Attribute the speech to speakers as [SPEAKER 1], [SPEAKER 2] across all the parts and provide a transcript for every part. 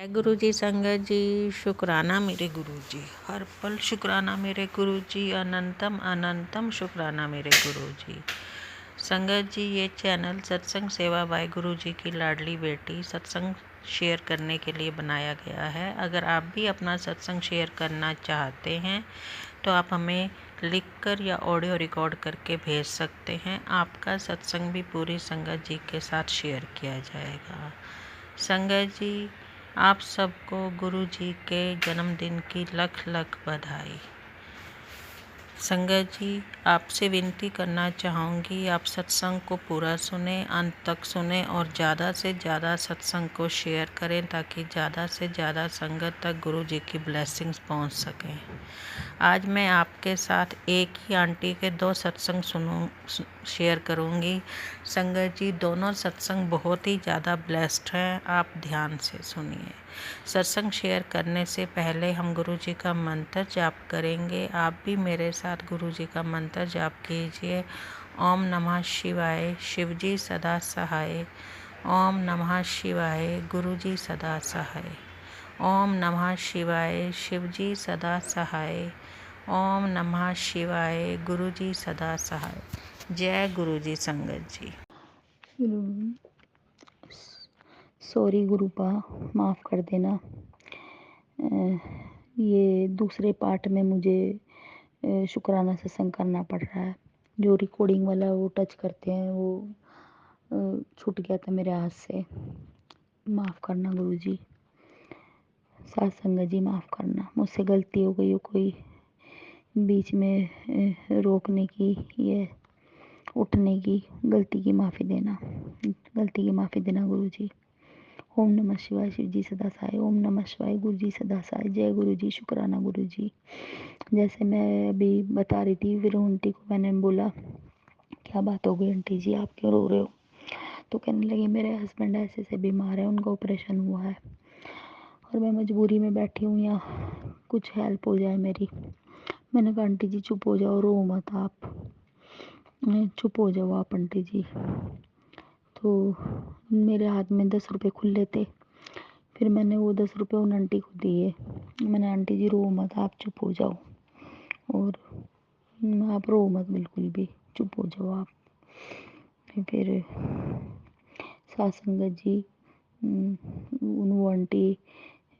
[SPEAKER 1] गुरु जी, संगत जी, शुक्राना मेरे गुरु जी, हर पल शुक्राना मेरे गुरु जी, अनंतम अनंतम शुक्राना मेरे गुरु जी। संगत जी, ये चैनल सत्संग सेवा बाय गुरु जी की लाडली बेटी सत्संग शेयर करने के लिए बनाया गया है। अगर आप भी अपना सत्संग शेयर करना चाहते हैं तो आप हमें लिखकर या ऑडियो रिकॉर्ड करके भेज सकते हैं। आपका सत्संग भी पूरी संगत जी के साथ शेयर किया जाएगा। संगत जी, आप सबको गुरु जी के जन्मदिन की लख लख बधाई। संगत जी, आपसे विनती करना चाहूँगी, आप सत्संग को पूरा सुने, अंत तक सुने और ज़्यादा से ज़्यादा सत्संग को शेयर करें ताकि ज़्यादा से ज़्यादा संगत तक गुरु जी की ब्लेसिंग्स पहुँच सकें। आज मैं आपके साथ एक ही आंटी के 2 सत्संग शेयर करूँगी। संगत जी, दोनों सत्संग बहुत ही ज़्यादा ब्लेस्ड हैं, आप ध्यान से सुनिए। सत्संग शेयर करने से पहले हम गुरु जी का मंत्र जाप करेंगे। आप भी मेरे साथ गुरु जी का मंत्र जाप कीजिए। ओम नमः शिवाय, शिव जी सदा सहाय। ओम नमः शिवाय, गुरु जी सदा सहाय। ओम नमः शिवाय, शिव जी सदा सहाय। ओम नमः शिवाय, गुरु जी सदा सहाय। जय गुरु जी। संगत जी,
[SPEAKER 2] सॉरी गुरुपा, माफ़ कर देना। ये दूसरे पार्ट में मुझे शुक्राना सत्संग करना पड़ रहा है। जो रिकॉर्डिंग वाला वो टच करते हैं वो छूट गया था मेरे हाथ से। माफ़ करना गुरु जी, साथ संगत जी माफ़ करना, मुझसे गलती हो गई हो कोई बीच में रोकने की या उठने की, गलती की माफ़ी देना, गुरु जी। ओम नमः शिवाय, शिव जी सदा सहाय। ओम नमः शिवाय, गुरु जी सदा सहाय। जय गुरु जी, शुक्राना गुरु जी। जैसे मैं अभी बता रही थी, फिर आंटी को मैंने बोला क्या बात हो गई आंटी जी, आप क्यों रो रहे हो? तो कहने लगी मेरे हस्बैंड ऐसे ऐसे बीमार है, उनका ऑपरेशन हुआ है और मैं मजबूरी में बैठी हूँ यहाँ, कुछ हेल्प हो जाए मेरी। मैंने कहा आंटी जी चुप हो जाओ, रो मत आप, चुप हो जाओ आप आंटी जी। तो मेरे हाथ में 10 रुपये खुले थे, फिर मैंने वो 10 रुपये उन आंटी को दिए। मैंने आंटी जी रो मत, आप चुप हो जाओ, और आप रो मत बिल्कुल भी, चुप हो जाओ आप। फिर साथ संगत जी, वो आंटी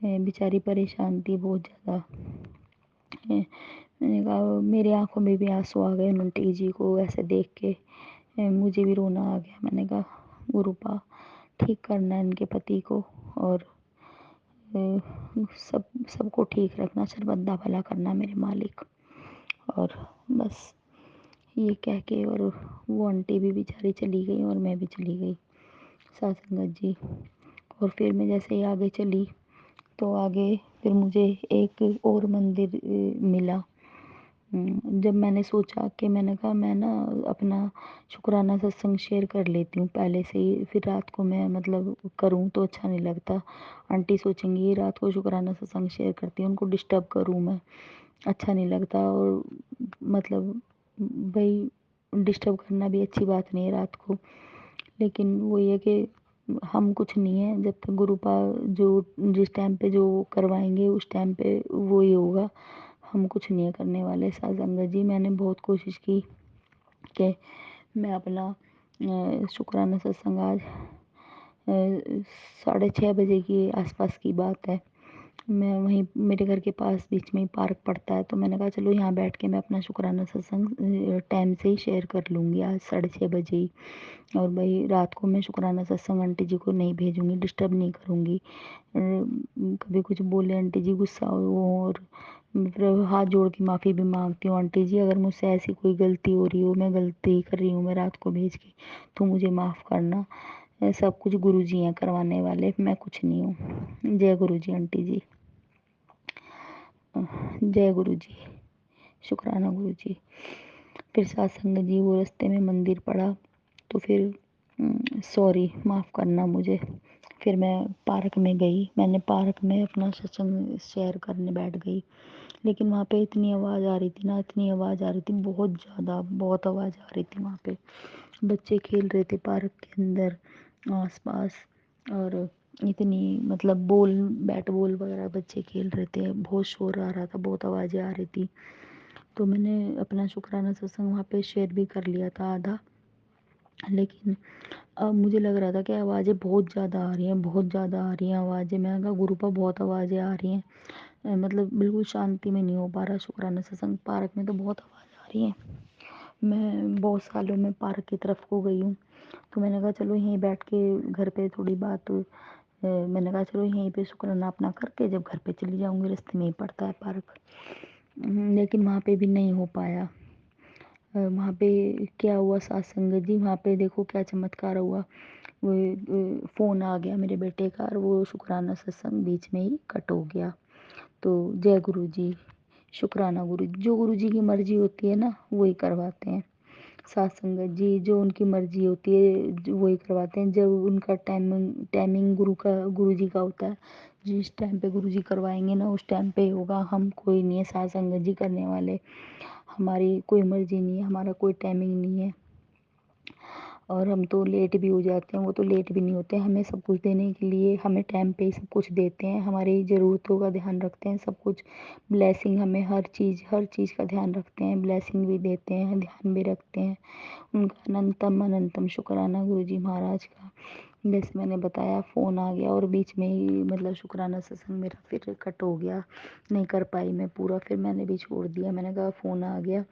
[SPEAKER 2] बेचारी परेशान थी बहुत ज़्यादा। मैंने कहा मेरे आंखों में भी आंसू आ गए उन आंटी जी को ऐसे देख के, मुझे भी रोना आ गया। मैंने कहा गुरुपा, ठीक करना इनके पति को और सबको ठीक रखना, सर्वदा भला करना मेरे मालिक। और बस ये कह के और वो आंटी भी बेचारी चली गई और मैं भी चली गई, साथ संगत जी। और फिर मैं जैसे ही आगे चली तो आगे फिर मुझे एक और मंदिर मिला। जब मैंने सोचा कि मैंने कहा मैं ना अपना शुक्राना सत्संग शेयर कर लेती हूँ पहले से ही, फिर रात को मैं मतलब करूँ तो अच्छा नहीं लगता। आंटी सोचेंगी ये रात को शुक्राना सत्संग शेयर करती है, उनको डिस्टर्ब करूँ मैं, अच्छा नहीं लगता। और मतलब भाई डिस्टर्ब करना भी अच्छी बात नहीं है रात को, लेकिन वो ये कि हम कुछ नहीं है, जब तक गुरुपा जो जिस टाइम पे जो करवाएंगे उस टाइम पे वो ही होगा, हम कुछ नहीं करने वाले। साथ संगत जी, मैंने बहुत कोशिश की कि मैं अपना शुक्राना सत्संग आज 6:30 बजे के आसपास की बात है, मैं वहीं मेरे घर के पास बीच में ही पार्क पड़ता है, तो मैंने कहा चलो यहाँ बैठ के मैं अपना शुक्राना सत्संग टाइम से ही शेयर कर लूँगी आज 6:30 बजे ही। और भाई रात को मैं शुक्राना सत्संग आंटी जी को नहीं भेजूँगी, डिस्टर्ब नहीं करूँगी। कभी कुछ बोले आंटी जी गुस्सा हो, और फिर हाथ जोड़ के माफ़ी भी मांगती हूँ आंटी जी, अगर मुझसे ऐसी कोई गलती हो रही हो, मैं गलती कर रही हूँ मैं रात को भेज के, तो मुझे माफ़ करना। सब कुछ गुरु जी हैं करवाने वाले, मैं कुछ नहीं हूँ। जय गुरु जी आंटी जी, जय गुरु जी, शुक्राना गुरु जी। फिर साथ संगत जी, वो रास्ते में मंदिर पड़ा तो फिर सॉरी, माफ़ करना मुझे। फिर मैं पार्क में गई, मैंने पार्क में अपना सत्संग शेयर करने बैठ गई, लेकिन वहाँ पे इतनी आवाज़ आ रही थी ना, इतनी आवाज़ आ रही थी, बहुत ज़्यादा, बहुत आवाज़ आ रही थी वहाँ पे। बच्चे खेल रहे थे पार्क के अंदर आस पास, और इतनी मतलब बॉल बैट बॉल वगैरह बच्चे खेल रहे थे, बहुत शोर आ रहा था, बहुत आवाज़ें आ रही थी। तो मैंने अपना शुक्राना सत्संग वहाँ पे शेयर भी कर लिया था आधा। लेकिन अब मुझे लग रहा था कि आवाज़ें बहुत ज़्यादा आ रही हैं, बहुत ज़्यादा आ रही हैं आवाज़ें। मैं कहा गुरुपा बहुत आवाज़ें आ रही हैं। मतलब बिल्कुल शांति में नहीं हो पा रहा शुक्राना सत्संग, पार्क में तो बहुत आवाज़ आ रही है। मैं बहुत सालों में पार्क की तरफ को गई हूँ, तो मैंने कहा चलो यहीं बैठ के घर पे थोड़ी बात मैंने कहा चलो यहीं पे शुक्राना अपना करके जब घर पे चली जाऊँगी, रास्ते में ही पड़ता है पार्क। लेकिन वहाँ पे भी नहीं हो पाया। वहाँ पे क्या हुआ सात संगत जी, वहाँ पे देखो क्या चमत्कार हुआ। वो फ़ोन आ गया मेरे बेटे का और वो शुक्राना सत्संग बीच में ही कट हो गया। तो जय गुरु जी, शुक्राना गुरु जी, जो गुरु जी की मर्ज़ी होती है ना वही करवाते हैं। सात संगत जी जो उनकी मर्ज़ी होती है वही करवाते हैं। जब उनका टाइमिंग टाइमिंग गुरु जी का होता है, जिस टाइम पे गुरु जी करवाएंगे ना उस टाइम पे ही होगा। हम कोई नहीं है सात संगत जी करने वाले, हमारी कोई मर्ज़ी नहीं है, हमारा कोई टाइमिंग नहीं है। और हम तो लेट भी हो जाते हैं, वो तो लेट भी नहीं होते। हमें सब कुछ देने के लिए हमें टाइम पे ही सब कुछ देते हैं, हमारी ज़रूरतों का ध्यान रखते हैं, सब कुछ ब्लेसिंग हमें हर चीज़ का ध्यान रखते हैं, ब्लेसिंग भी देते हैं, ध्यान भी रखते हैं। उनका अनंतम अनंतम शुक्राना गुरु जी महाराज का। जैसे मैंने बताया फ़ोन आ गया और बीच में ही मतलब शुक्राना सत्संग मेरा फिर कट हो गया, नहीं कर पाई मैं पूरा, फिर मैंने भी छोड़ दिया। मैंने कहा फ़ोन आ गया,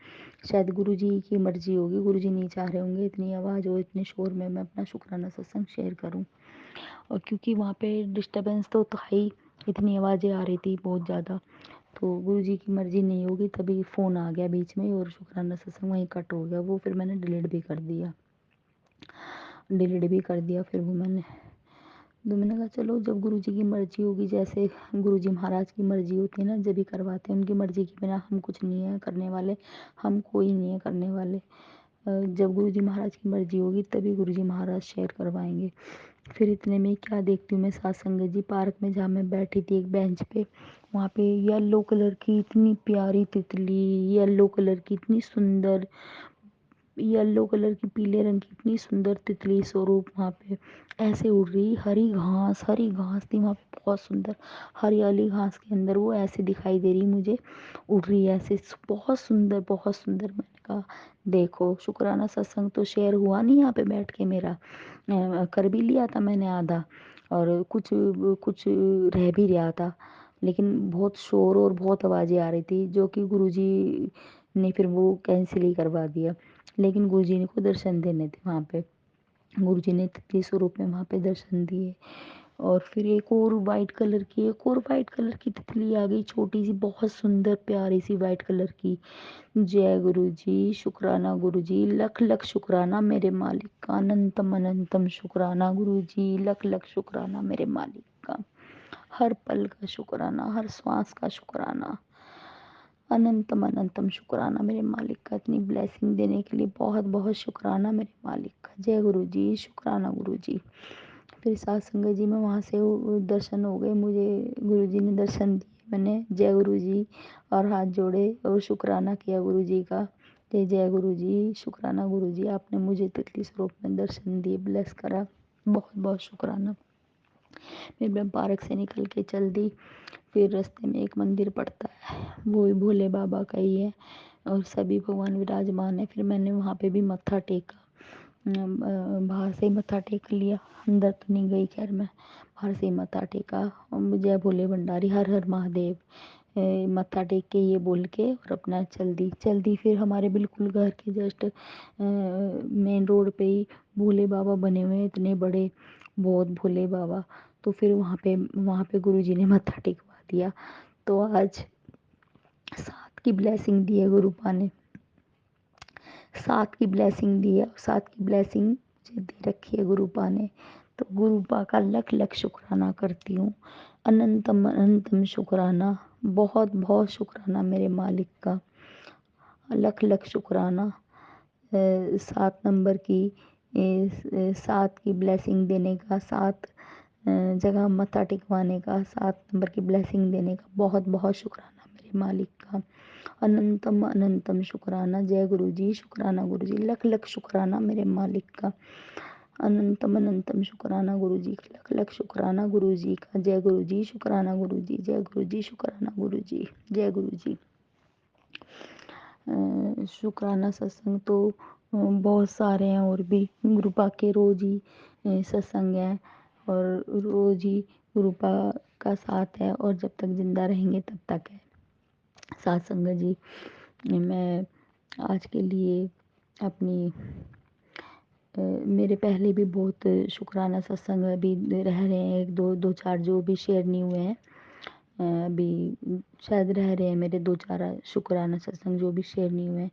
[SPEAKER 2] शायद गुरु जी की मर्ज़ी होगी, गुरु जी नहीं चाह रहे होंगे इतनी आवाज़ हो, इतने शोर में मैं अपना शुक्राना सत्संग शेयर करूं। और क्योंकि वहाँ पे डिस्टर्बेंस तो था ही, इतनी आवाज़ें आ रही थी बहुत ज़्यादा, तो गुरु जी की मर्ज़ी नहीं होगी तभी फ़ोन आ गया बीच में और शुक्राना सत्संग वहीं कट हो गया। वो फिर मैंने डिलीट भी कर दिया फिर वो मैंने। तो मैंने कहा चलो जब गुरु जी की मर्ज़ी होगी, जैसे गुरु जी महाराज की मर्ज़ी होती है ना जब भी करवाते हैं, उनकी मर्ज़ी के बिना हम कुछ नहीं है करने वाले, हम कोई नहीं है करने वाले। जब गुरु जी महाराज की मर्ज़ी होगी तभी गुरु जी महाराज शेयर करवाएंगे। फिर इतने में क्या देखती हूँ मैं सात संगत जी पार्क में, जहाँ मैं बैठी थी एक बेंच पे, वहाँ पे येलो कलर की इतनी प्यारी तितली, येलो कलर की इतनी सुंदर, येलो कलर की पीले रंग की इतनी सुंदर तितली स्वरूप वहाँ पे ऐसे उड़ रही। हरी घास थी वहाँ पे बहुत सुंदर, हरियाली घास के अंदर वो ऐसे दिखाई दे रही मुझे, उड़ रही है ऐसे, बहुत सुंदर बहुत सुंदर। मैंने कहा देखो शुक्राना सत्संग तो शेयर हुआ नहीं यहाँ पे बैठ के मेरा, कर भी लिया था मैंने आधा, और कुछ कुछ रह भी रहा था, लेकिन बहुत शोर और बहुत आवाज़ें आ रही थी जो कि गुरुजी ने फिर वो कैंसिल ही करवा दिया। लेकिन गुरुजी ने को दर्शन देने थे वहाँ पे, गुरुजी ने तितली स्वरूप में वहाँ पे दर्शन दिए। और फिर एक और वाइट कलर की तितली आ गई, छोटी सी बहुत सुंदर प्यारी सी वाइट कलर की। जय गुरु जी, शुक्राना गुरु जी, लख लख शुक्राना मेरे मालिक का, अनंतम अनंतम शुक्राना गुरु जी, लख लख शुक्राना मेरे मालिक का, हर पल का शुक्राना, हर श्वास का शुक्राना, अनंतम अनंतम शुक्राना मेरे मालिक का, इतनी ब्लेसिंग देने के लिए बहुत बहुत शुक्राना मेरे मालिक का। जय गुरु जी, शुक्राना गुरु जी। फिर सात संगत जी में वहाँ से दर्शन हो गए मुझे, गुरु जी ने दर्शन दिए, मैंने जय गुरु जी और हाथ जोड़े और शुक्राना किया गुरु जी का। जय गुरु जी, शुक्राना गुरु जी, आपने मुझे तितली स्वरूप में दर्शन दिए, ब्लेस करा, बहुत बहुत शुक्राना। फिर मैं पार्क से निकल के चल दी, फिर रास्ते में एक मंदिर पड़ता है, वो भी भोले बाबा का ही है और सभी भगवान विराजमान है। फिर मैंने वहाँ पे भी मत्था टेका, बाहर से ही मत्था टेक लिया, अंदर तो नहीं गई खैर मैं, बाहर से ही मत्था टेका। जय भोले भंडारी, हर हर महादेव, मत्था टेक के ये बोल के और अपना चल दी। फिर हमारे बिल्कुल घर के जस्ट मेन रोड पे ही भोले बाबा बने हुए हैं, इतने बड़े, बहुत भोले बाबा। तो फिर वहाँ पे गुरु जी ने मत्था टेकवा दिया। तो आज सात की ब्लेसिंग दी है गुरुपा ने, सात की ब्लेसिंग दी है, सात की ब्लेसिंग मुझे दे रखी है गुरुपा ने। तो गुरुपा का लख लख शुक्राना करती हूँ, अनंतम अनंतम शुक्राना, बहुत बहुत शुक्राना मेरे मालिक का, लख लख शुक्राना। सात नंबर की सात की ब्लेसिंग देने का, सात जगह मत्था टिकवाने का, सात नंबर की ब्लेसिंग देने का बहुत बहुत शुक्राना मेरे मालिक का, अनंतम अनंतम शुक्राना। जय गुरु जी, शुक्राना गुरु जी, लख लख शुक्राना मेरे मालिक का। अनंतम अनंतम शुक्राना गुरु जी का, लख लख शुक्राना गुरु जी का। जय गुरु जी, शुक्राना गुरु जी, जय गुरु जी, शुक्राना गुरु जी, जय गुरु जी। शुक्राना सत्संग तो बहुत सारे हैं और भी। गुरुपा के रोज ही सत्संग है और रोज ही गुरुपा का साथ है और जब तक जिंदा रहेंगे तब तक है साथ संगत जी। मैं आज के लिए अपनी मेरे पहले भी बहुत शुक्राना सत्संग अभी रह रहे हैं, एक दो दो चार जो भी शेयर नहीं हुए हैं अभी शायद रह रहे हैं मेरे 2-4 शुक्राना सत्संग जो भी शेयर नहीं हुए हैं।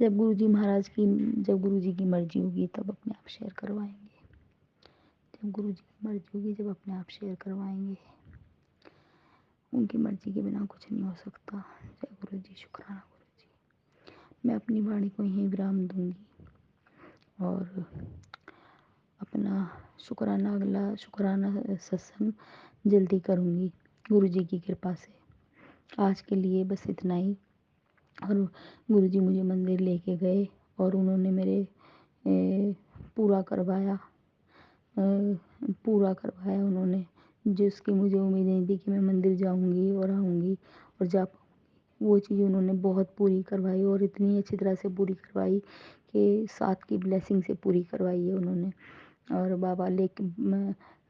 [SPEAKER 2] जब गुरुजी महाराज की, जब गुरुजी की मर्जी होगी तब अपने आप शेयर करवाएंगे। जब गुरुजी की मर्जी होगी जब अपने आप शेयर करवाएंगे। उनकी मर्जी के बिना कुछ नहीं हो सकता। जय गुरु जी, शुक्राना गुरु जी। मैं अपनी वाणी को यहीं विराम दूंगी और अपना शुक्राना, अगला शुक्राना सत्संग जल्दी करूँगी गुरु जी की कृपा से। आज के लिए बस इतना ही। और गुरु जी मुझे मंदिर लेके गए और उन्होंने मेरे पूरा करवाया, पूरा करवाया उन्होंने। जिसकी मुझे उम्मीद नहीं थी कि मैं मंदिर जाऊंगी और आऊँगी और जा पाऊँगी, वो चीज़ उन्होंने बहुत पूरी करवाई और इतनी अच्छी तरह से पूरी करवाई कि साथ की ब्लेसिंग से पूरी करवाई है उन्होंने। और बाबा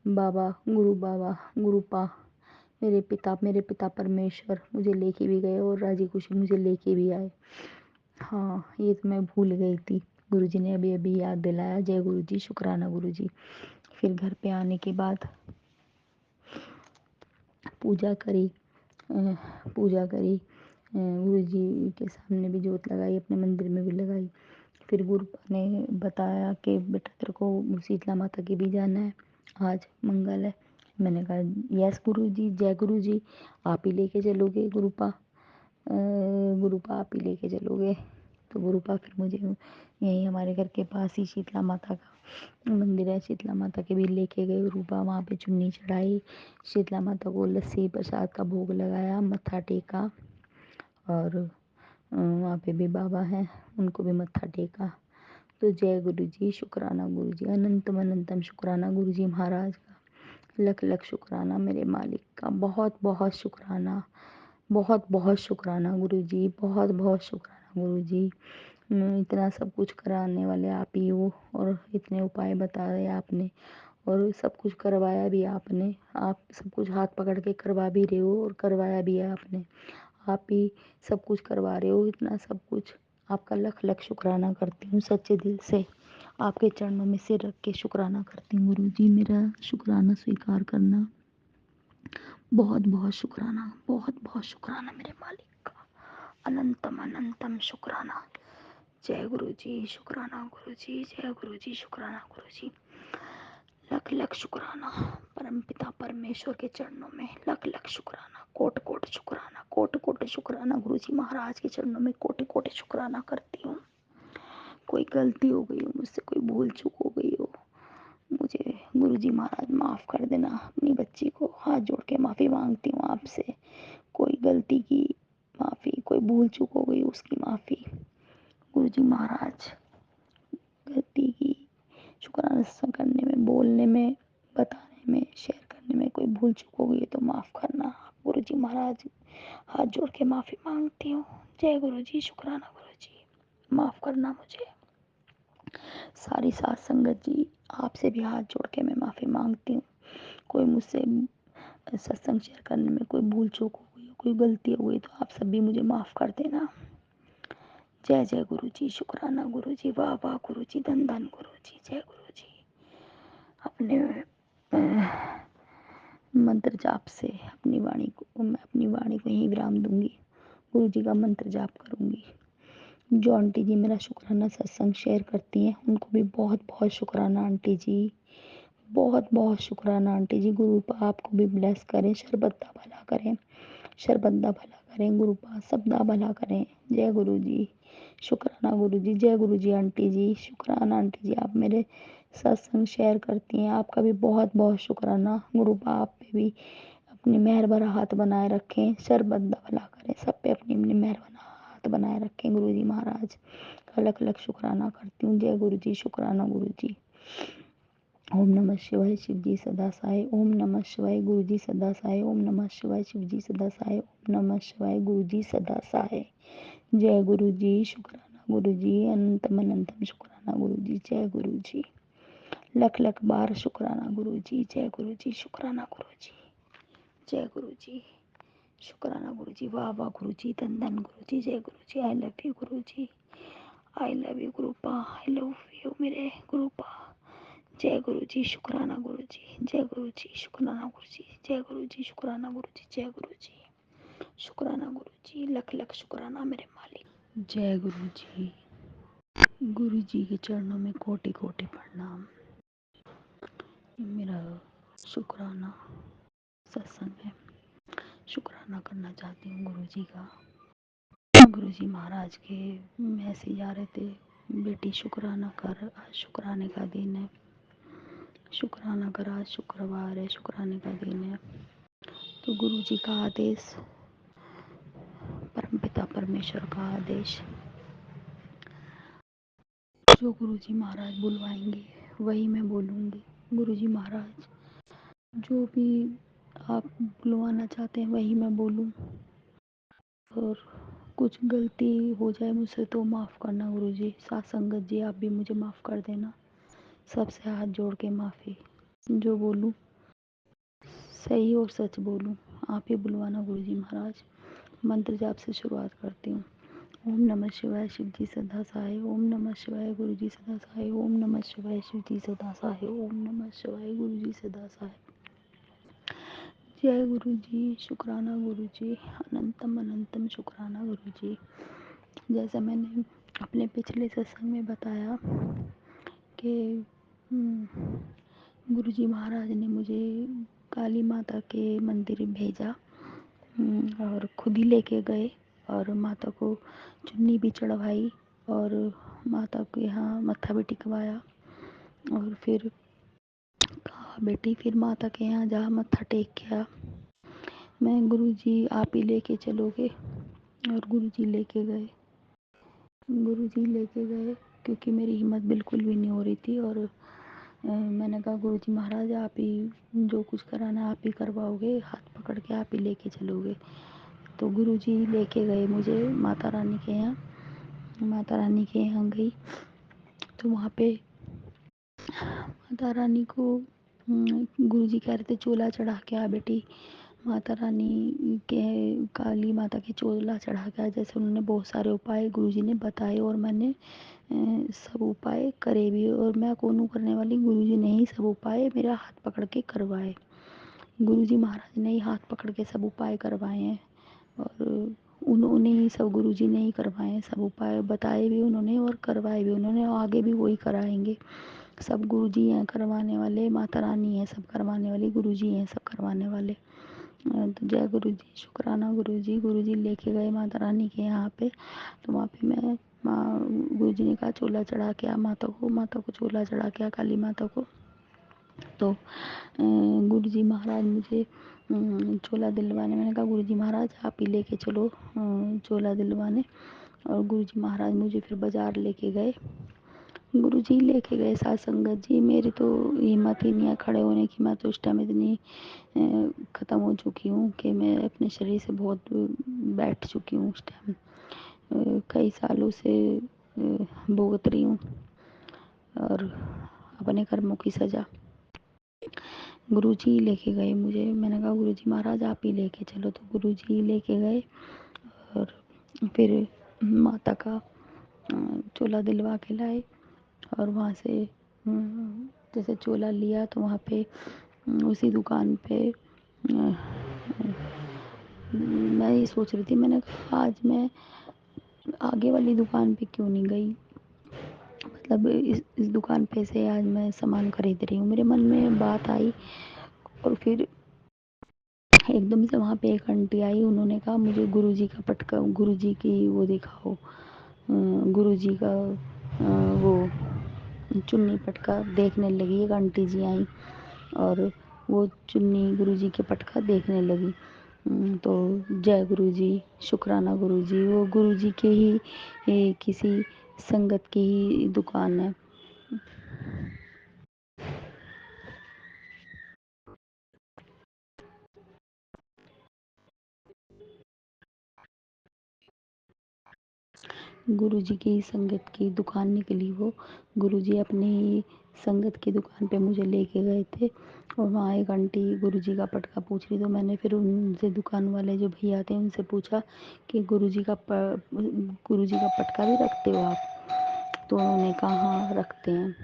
[SPEAKER 2] बाबा गुरुपा मेरे पिता परमेश्वर मुझे लेके भी गए और राजी खुशी मुझे लेके भी आए। हाँ, ये तो मैं भूल गई थी, गुरुजी ने अभी अभी याद दिलाया। जय गुरु जी, शुक्राना गुरु जी। फिर घर पे आने के बाद पूजा करी, गुरु जी के सामने भी जोत लगाई, अपने मंदिर में भी लगाई। फिर गुरुपा ने बताया कि बेटा तेरे को शीतला माता के भी जाना है, आज मंगल है। मैंने कहा यस गुरु जी, जय गुरु जी, आप ही लेके चलोगे गुरुपा, गुरुपा आप ही लेके चलोगे। तो गुरुपा फिर मुझे यहीं हमारे घर के पास ही शीतला माता का मंदिर है, शीतला माता के भी लेके गए गुरुपा। वहाँ पे चुन्नी चढ़ाई, शीतला माता को लस्सी प्रसाद का भोग लगाया, मत्था टेका और वहाँ पे भी बाबा हैं, उनको भी मत्था टेका। तो जय गुरु जी, शुक्राना गुरु जी, अनंतम अनंतम शुक्राना गुरु जी महाराज का, लख लख शुक्राना मेरे मालिक का, बहुत बहुत शुक्राना, बहुत बहुत शुक्राना गुरु जी, बहुत बहुत शुक्राना गुरु जी। इतना सब कुछ कराने वाले आप ही हो और इतने उपाय बताए आपने और सब कुछ करवाया भी आपने। आप सब कुछ हाथ पकड़ के करवा भी रहे हो और करवाया भी है आपने। आप ही सब कुछ करवा रहे हो, इतना सब कुछ आपका लख लख शुक्राना करती हूँ सच्चे दिल से। आपके चरणों में सिर रख के शुक्राना करती हूँ गुरु जी, मेरा शुक्राना स्वीकार करना। बहुत बहुत शुक्राना, बहुत बहुत शुक्राना मेरे मालिक का, अनंतम अनंतम शुक्राना। जय गुरु जी, शुक्राना गुरु जी, जय गुरु जी, शुक्राना गुरु जी। लख लख शुक्राना परम पिता परमेश्वर के चरणों में, लख लख शुक्राना, कोट कोट शुक्राना, कोट कोट शुक्राना गुरु जी महाराज के चरणों में कोटि कोटि शुक्राना करती हूँ। कोई गलती हो गई हो मुझसे, कोई भूल चूक हो गई हो, मुझे गुरु जी महाराज माफ़ कर देना। अपनी बच्ची को हाथ जोड़ के माफ़ी मांगती हूँ आपसे। कोई गलती की माफ़ी, कोई भूल चूक हो गई उसकी माफ़ी। गुरु जी महाराज, गलती की शुक्राना करने में, बोलने में, बताने में, शेयर करने में कोई भूल चूक हो गई तो माफ़ करना। गुरु जी महाराज हाथ जोड़ के माफ़ी मांगती हूँ। जय गुरु जी, शुक्राना गुरु जी, माफ़ करना मुझे। सारी सात संगत जी, आपसे भी हाथ जोड़ के मैं माफ़ी मांगती हूँ। कोई मुझसे सत्संग शेयर करने में कोई भूल चूक हो गई, कोई गलती हो गई तो आप सब भी मुझे माफ़ कर देना। जय जय गुरु जी, शुक्राना गुरु जी, वाह वाह गुरु जी, धन धन गुरु जी, जय गुरु जी। अपने मंत्र जाप से अपनी वाणी को, मैं अपनी वाणी को यहीं विराम दूंगी। गुरु जी का मंत्र जाप करूंगी। जो आंटी जी मेरा शुक्राना सत्संग शेयर करती हैं उनको भी बहुत बहुत शुक्राना आंटी जी, बहुत बहुत शुक्राना आंटी जी। गुरु आपको भी ब्लेस करें, शरबत्ता भला करें, शरबत्ता भला करें, गुरु सबदा भला करें। जय गुरु जी, शुक्राना गुरु जी, जय गुरु जी आंटी जी, शुक्राना आंटी जी, आप मेरे सत्संग शेयर करती हैं, आपका भी बहुत बहुत शुक्राना। गुरु आप पे भी अपनी मेहर भरा हाथ बनाए रखें, शरबत्ता भला करें, सब पे अपनी अपनी मेहर भरा हाथ बनाए रखें। गुरु जी महाराज का लख लख शुक्राना करती हूँ। जय गुरु जी, शुक्राना गुरु जी। ओम नमः शिवाय शिवजी सदा सहाय। ओम नमः शिवाय गुरुजी सदा सहाय। ओम नमः शिवाय शिवजी सदा सहाय। ओम नमः शिवाय गुरुजी सदा सहाय। जय गुरुजी, शुक्राना गुरुजी, अनंतम अनंतम शुक्राना गुरुजी, जय गुरुजी। लख लख बार शुक्राना गुरुजी, जय गुरुजी, शुक्राना गुरुजी, जय गुरुजी, शुक्राना गुरुजी, वाह वाह गुरुजी, धन धन गुरुजी, जय Guruji, I love you Guruji, I love you गुरुपा, आई लव यू मेरे गुरुपा, जय गुरुजी, शुक्राना गुरुजी, जय गुरुजी, शुक्राना गुरुजी, जय गुरुजी, शुक्राना गुरुजी, जय गुरुजी, शुक्राना गुरुजी, लख लख शुक्राना मेरे मालिक। जय गुरुजी। गुरुजी के चरणों में कोटि कोटि प्रणाम। मेरा शुक्राना सत्संग है। शुक्राना करना चाहती हूँ गुरुजी का। गुरुजी महाराज के मैसेज आ रहे थे, बेटी शुक्राना कर, आज शुक्राने का दिन है, शुक्राना कर, आज शुक्रवार है, शुक्राने का दिन है। तो गुरुजी का आदेश, परमपिता परमेश्वर का आदेश, जो गुरुजी महाराज बुलवाएंगे वही मैं बोलूँगी। गुरुजी महाराज जो भी आप बुलवाना चाहते हैं वही मैं बोलूँ, और कुछ गलती हो जाए मुझसे तो माफ़ करना गुरुजी। साथ संगत जी आप भी मुझे माफ़ कर देना। सबसे हाथ जोड़ के माफ़ी। जो बोलूँ सही और सच बोलूँ, आप ही बुलवाना गुरुजी महाराज। मंत्र जाप से शुरुआत करती हूँ। ओम नमः शिवाय शिवजी सदा सहाय। ओम नमः शिवाय गुरुजी सदा सहाय। ओम नमः शिवाय शिवजी सदा सहाय। ओम नमः शिवाय गुरुजी सदा सहाय। जय गुरुजी, शुक्राना गुरुजी, अनंतम अनंतम शुक्राना गुरुजी। जैसा मैंने अपने पिछले सत्संग में बताया कि गुरुजी महाराज ने मुझे काली माता के मंदिर भेजा, और खुद ही लेके गए और माता को चुन्नी भी चढ़वाई और माता के यहाँ मत्था भी टिकवाया, और फिर कहा बेटी फिर माता के यहाँ जा, मत्था टेक के आ। मैं गुरुजी आप ही लेके चलोगे, और गुरुजी लेके गए। गुरुजी लेके गए क्योंकि मेरी हिम्मत बिल्कुल भी नहीं हो रही थी, और मैंने कहा गुरुजी महाराज आप ही जो कुछ कराना आप ही करवाओगे, हाथ पकड़ के आप ही लेके चलोगे। तो गुरुजी लेके गए मुझे माता रानी के यहाँ। माता रानी के यहाँ गई तो वहाँ पे माता रानी को गुरुजी कह रहे थे चोला चढ़ा के आ बेटी। माता रानी के काली माता के चोला चढ़ा के आ। जैसे उन्होंने बहुत सारे उपाय गुरुजी ने बताए और मैंने सब उपाय करे भी, और मैं कौन करने वाली, गुरुजी ने ही सब उपाय मेरा हाथ पकड़ के करवाए। गुरुजी महाराज ने ही हाथ पकड़ के सब उपाय करवाए हैं, और उन्होंने ही सब गुरुजी ने ही करवाए हैं। सब उपाय बताए भी उन्होंने और करवाए भी उन्होंने, और आगे भी वही कराएंगे। सब गुरुजी हैं करवाने वाले, माता रानी है सब करवाने वाली, गुरुजी हैं सब करवाने वाले। तो जय गुरुजी, शुक्राना गुरुजी। गुरुजी लेके गए माता रानी के यहाँ पे, तो वहाँ पे मैं गुरुजी ने कहा चोला चढ़ा के आ माता को। माता को चोला चढ़ा के आ काली माता को। तो गुरुजी महाराज मुझे चोला दिलवाने, मैंने कहा गुरुजी महाराज आप ही लेके चलो चोला दिलवाने। और गुरुजी महाराज मुझे फिर बाज़ार लेके गए। गुरुजी लेके गए साथ संगत जी। मेरी तो हिम्मत ही नहीं है खड़े होने की। मैं तो उस टाइम इतनी ख़त्म हो चुकी हूँ कि मैं अपने शरीर से बहुत बैठ चुकी हूँ उस टाइम। कई सालों से भुगत रही हूँ और अपने कर्मों की सज़ा। गुरुजी लेके गए मुझे। मैंने कहा गुरुजी महाराज आप ही लेके चलो। तो गुरुजी लेके गए और फिर माता का चोला दिलवा के लाए। और वहाँ से जैसे चोला लिया तो वहाँ पे उसी दुकान पे मैं ये सोच रही थी, मैंने कहा आज मैं आगे वाली दुकान पे क्यों नहीं गई, मतलब इस दुकान पे से आज मैं सामान खरीद रही हूँ। मेरे मन में बात आई और फिर एकदम से वहाँ पे एक आंटी आई। उन्होंने कहा मुझे गुरुजी का पटका, गुरुजी की वो दिखाओ, गुरुजी का वो चुन्नी पटका देखने लगी। एक आंटी जी आई और वो चुन्नी गुरुजी के पटका देखने लगी। तो जय गुरुजी, शुक्राना गुरुजी। वो गुरुजी के ही किसी संगत की ही दुकान है। गुरुजी की संगत की दुकान निकली वो। गुरुजी अपनी संगत की दुकान पे मुझे लेके गए थे और वहाँ एक आंटी गुरुजी का पटका पूछ रही, तो मैंने फिर उनसे, दुकान वाले जो भैया थे, उनसे पूछा कि गुरुजी का पटका भी रखते हो आप? तो उन्होंने कहा हाँ रखते हैं।